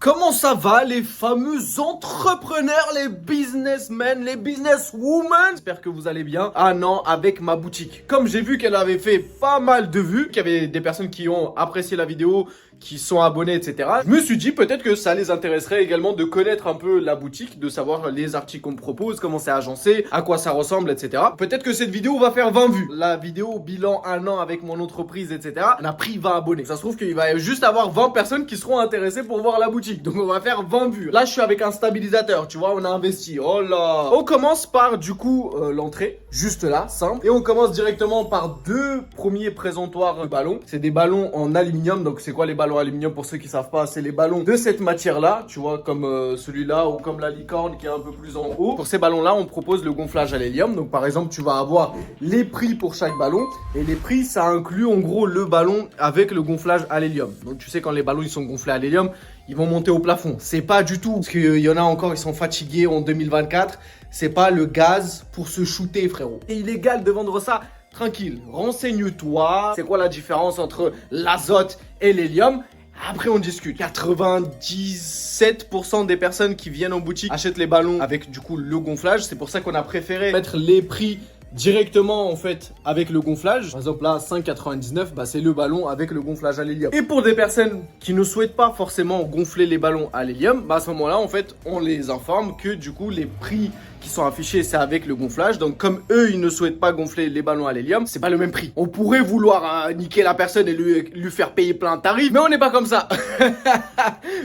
Comment ça va les fameux entrepreneurs, les businessmen, les businesswomen? J'espère que vous allez bien. Un an avec ma boutique. Comme j'ai vu qu'elle avait fait pas mal de vues, qu'il y avait des personnes qui ont apprécié la vidéo, qui sont abonnés, etc. Je me suis dit peut-être que ça les intéresserait également de connaître un peu la boutique, de savoir les articles qu'on me propose, comment c'est agencé, à quoi ça ressemble, etc. Peut-être que cette vidéo va faire 20 vues. La vidéo bilan un an avec mon entreprise, etc. On a pris 20 abonnés. Ça se trouve qu'il va juste avoir 20 personnes qui seront intéressées pour voir la boutique. Donc on va faire 20 vues. Là je suis avec un stabilisateur, tu vois, on a investi. Oh là. On commence par du coup l'entrée, juste là, simple. Et on commence directement par deux premiers présentoirs de ballons. C'est des ballons en aluminium. Donc c'est quoi les ballons aluminium pour ceux qui savent pas? C'est les ballons de cette matière là, tu vois, comme celui-là ou comme la licorne qui est un peu plus en haut. Pour ces ballons là on propose le gonflage à l'hélium. Donc par exemple tu vas avoir les prix pour chaque ballon. Et les prix ça inclut en gros le ballon avec le gonflage à l'hélium. Donc tu sais quand les ballons ils sont gonflés à l'hélium, ils vont monter au plafond. C'est pas du tout, parce qu'il y en a encore, ils sont fatigués en 2024. C'est pas le gaz pour se shooter, frérot. C'est illégal de vendre ça. Tranquille, renseigne-toi. C'est quoi la différence entre l'azote et l'hélium? Après, on discute. 97% des personnes qui viennent en boutique achètent les ballons avec du coup le gonflage. C'est pour ça qu'on a préféré mettre les prix directement en fait avec le gonflage. Par exemple là 5,99 bah c'est le ballon avec le gonflage à l'hélium. Et pour des personnes qui ne souhaitent pas forcément gonfler les ballons à l'hélium, bah à ce moment là en fait on les informe que du coup les prix qui sont affichés c'est avec le gonflage. Donc comme eux ils ne souhaitent pas gonfler les ballons à l'hélium, c'est pas le même prix. On pourrait vouloir niquer la personne et lui faire payer plein de tarifs, mais on n'est pas comme ça.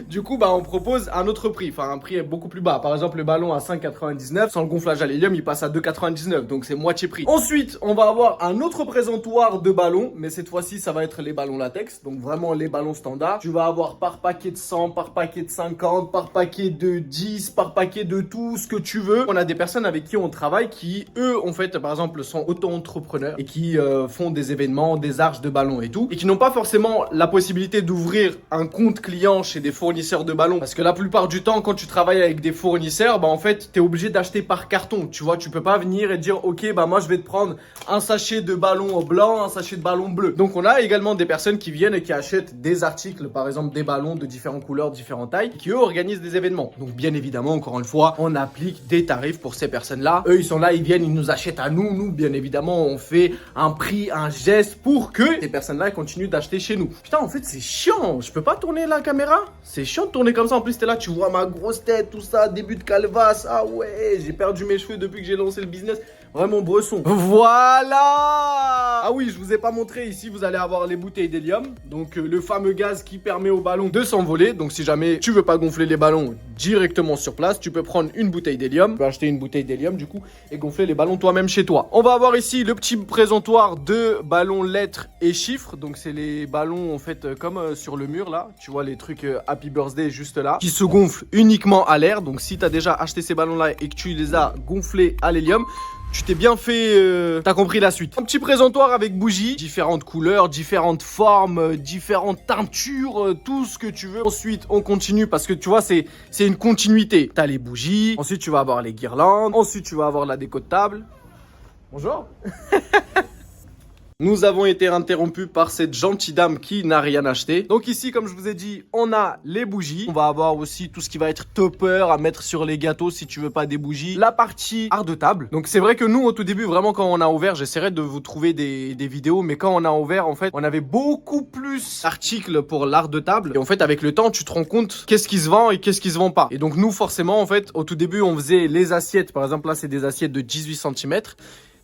Du coup bah on propose un autre prix, enfin un prix beaucoup plus bas. Par exemple le ballon à 5,99 sans le gonflage à l'hélium il passe à 2,99, donc c'est moitié prix. Ensuite on va avoir un autre présentoir de ballons, mais cette fois-ci ça va être les ballons latex, donc vraiment les ballons standards. Tu vas avoir par paquet de 100, par paquet de 50, par paquet de 10, par paquet de tout ce que tu veux. On a des personnes avec qui on travaille qui eux en fait par exemple sont auto-entrepreneurs et qui font des événements, des arches de ballons et tout, et qui n'ont pas forcément la possibilité d'ouvrir un compte client chez des fournisseurs de ballons, parce que la plupart du temps quand tu travailles avec des fournisseurs bah en fait t'es obligé d'acheter par carton, tu vois, tu peux pas venir et dire ok bah moi je vais te prendre un sachet de ballon blanc, un sachet de ballon bleu. Donc on a également des personnes qui viennent et qui achètent des articles, par exemple des ballons de différentes couleurs, différentes tailles, qui eux organisent des événements. Donc bien évidemment encore une fois on applique des tarifs pour ces personnes-là. Eux ils sont là, ils viennent, ils nous achètent à nous. Nous bien évidemment on fait un prix, un geste pour que ces personnes-là continuent d'acheter chez nous. Putain en fait c'est chiant, je peux pas tourner la caméra. C'est chiant de tourner comme ça. En plus t'es là, tu vois ma grosse tête, tout ça, début de calvasse. Ah ouais, j'ai perdu mes cheveux depuis que j'ai lancé le business. Vraiment bresson. Voilà. Ah oui, je vous ai pas montré. Ici, vous allez avoir les bouteilles d'hélium. Donc, le fameux gaz qui permet au ballon de s'envoler. Donc, si jamais tu veux pas gonfler les ballons directement sur place, tu peux prendre une bouteille d'hélium. Tu peux acheter une bouteille d'hélium, du coup, et gonfler les ballons toi-même chez toi. On va avoir ici le petit présentoir de ballons lettres et chiffres. Donc, c'est les ballons, en fait, comme sur le mur, là. Tu vois, les trucs Happy Birthday juste là, qui se gonflent uniquement à l'air. Donc, si tu as déjà acheté ces ballons-là et que tu les as gonflés à l'hélium, tu t'es bien fait, t'as compris la suite. Un petit présentoir avec bougies, différentes couleurs, différentes formes, différentes teintures, tout ce que tu veux. Ensuite, on continue parce que tu vois, c'est une continuité. T'as les bougies, ensuite tu vas avoir les guirlandes, ensuite tu vas avoir la déco de table. Bonjour. Nous avons été interrompus par cette gentille dame qui n'a rien acheté. Donc ici, comme je vous ai dit, on a les bougies. On va avoir aussi tout ce qui va être topper à mettre sur les gâteaux si tu veux pas des bougies. La partie art de table. Donc c'est vrai que nous, au tout début, vraiment quand on a ouvert, j'essaierai de vous trouver des vidéos. Mais quand on a ouvert, en fait, on avait beaucoup plus d'articles pour l'art de table. Et en fait, avec le temps, tu te rends compte qu'est-ce qui se vend et qu'est-ce qui se vend pas. Et donc nous, forcément, en fait, au tout début, on faisait les assiettes. Par exemple, là, c'est des assiettes de 18 cm.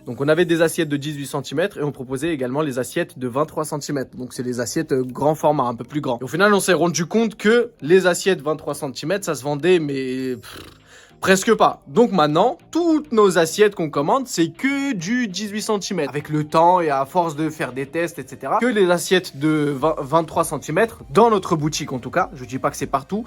Donc on avait des assiettes de 18 cm et on proposait également les assiettes de 23 cm. Donc c'est les assiettes grand format, un peu plus grand. Et au final on s'est rendu compte que les assiettes 23 cm ça se vendait mais... presque pas. Donc maintenant, toutes nos assiettes qu'on commande, c'est que du 18 cm. Avec le temps et à force de faire des tests, etc. Que les assiettes de 23 cm, dans notre boutique en tout cas, je dis pas que c'est partout,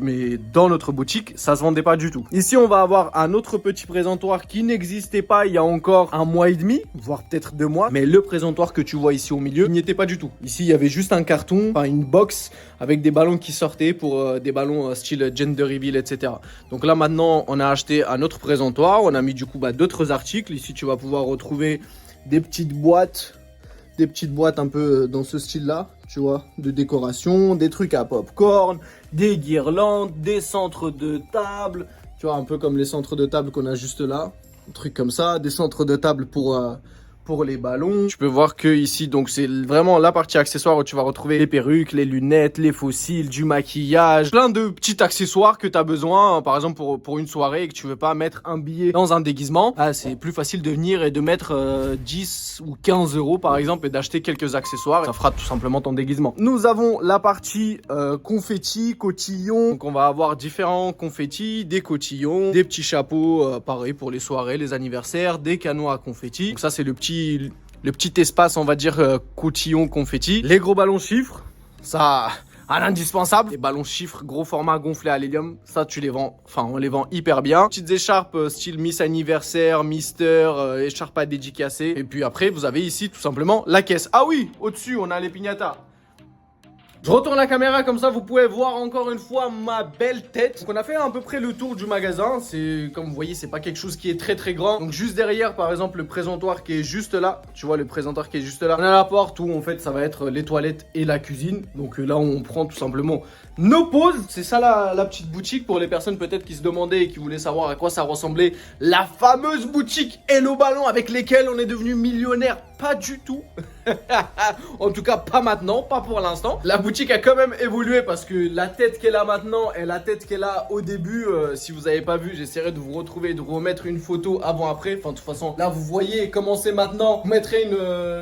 mais dans notre boutique, ça se vendait pas du tout. Ici, on va avoir un autre petit présentoir qui n'existait pas il y a encore un mois et demi, voire peut-être 2 mois. Mais le présentoir que tu vois ici au milieu, il n'y était pas du tout. Ici, il y avait juste un carton, enfin une box avec des ballons qui sortaient pour des ballons style gender reveal, etc. Donc là maintenant, on a acheté un autre présentoir, on a mis du coup d'autres articles. Ici tu vas pouvoir retrouver des petites boîtes des petites boîtes un peu dans ce style-là, tu vois, de décoration, des trucs à popcorn, des guirlandes, des centres de table, tu vois, un peu comme les centres de table qu'on a juste là, un truc comme ça, des centres de table pour les ballons. Tu peux voir que ici, donc c'est vraiment la partie accessoire où tu vas retrouver les perruques, les lunettes, les fossiles, du maquillage, plein de petits accessoires que tu as besoin, par exemple pour une soirée et que tu veux pas mettre un billet dans un déguisement. Ah, c'est plus facile de venir et de mettre 10 ou 15 euros par exemple et d'acheter quelques accessoires. Ça fera tout simplement ton déguisement. Nous avons la partie confetti, cotillon. Donc on va avoir différents confettis, des cotillons, des petits chapeaux, pareil pour les soirées, les anniversaires, des canons à confetti. Donc ça c'est le petit espace, on va dire, cotillon, confetti. Les gros ballons chiffres, ça, à l'indispensable. Les ballons chiffres, gros format gonflés à l'hélium, ça, tu les vends, enfin, on les vend hyper bien. Petites écharpes style Miss Anniversaire, Mister, écharpe à dédicacer. Et puis après, vous avez ici, tout simplement, la caisse. Ah oui, au-dessus, on a les piñatas. Je retourne la caméra comme ça, vous pouvez voir encore une fois ma belle tête. Donc on a fait à peu près le tour du magasin. C'est, comme vous voyez, c'est pas quelque chose qui est très très grand. Donc juste derrière, par exemple, le présentoir qui est juste là. Tu vois le présentoir qui est juste là. On a la porte où en fait ça va être les toilettes et la cuisine. Donc là on prend tout simplement nos pauses. C'est ça la petite boutique pour les personnes peut-être qui se demandaient et qui voulaient savoir à quoi ça ressemblait. La fameuse boutique Hello Ballon avec lesquelles on est devenu millionnaire. Pas du tout. En tout cas pas maintenant, pas pour l'instant. La boutique a quand même évolué parce que la tête qu'elle a maintenant et la tête qu'elle a au début, si vous n'avez pas vu, j'essaierai de vous retrouver et de vous remettre une photo avant-après. Enfin de toute façon, là vous voyez comment c'est maintenant. Je vous mettrai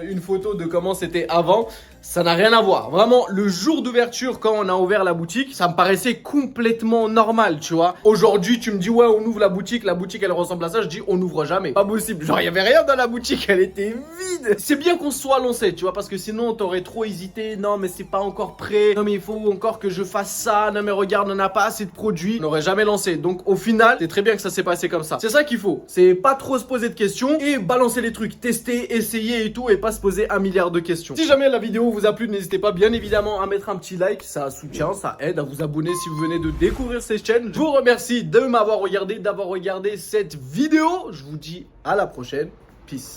une photo de comment c'était avant. Ça n'a rien à voir. Vraiment, le jour d'ouverture, quand on a ouvert la boutique, ça me paraissait complètement normal, tu vois. Aujourd'hui, tu me dis, ouais, on ouvre la boutique elle ressemble à ça. Je dis, on n'ouvre jamais. Pas possible. Genre, il y avait rien dans la boutique, elle était vide. C'est bien qu'on se soit lancé, tu vois, parce que sinon, t'aurais trop hésité. Non, mais c'est pas encore prêt. Non, mais il faut encore que je fasse ça. Non, mais regarde, on n'a pas assez de produits. On n'aurait jamais lancé. Donc, au final, c'est très bien que ça s'est passé comme ça. C'est ça qu'il faut. C'est pas trop se poser de questions et balancer les trucs. Tester, essayer et tout, et pas se poser 1 milliard de questions. Si jamais la vidéo vous a plu, n'hésitez pas bien évidemment à mettre un petit like, ça soutient, ça aide, à vous abonner si vous venez de découvrir cette chaîne. Je vous remercie de m'avoir regardé, d'avoir regardé cette vidéo. Je vous dis à la prochaine. Peace.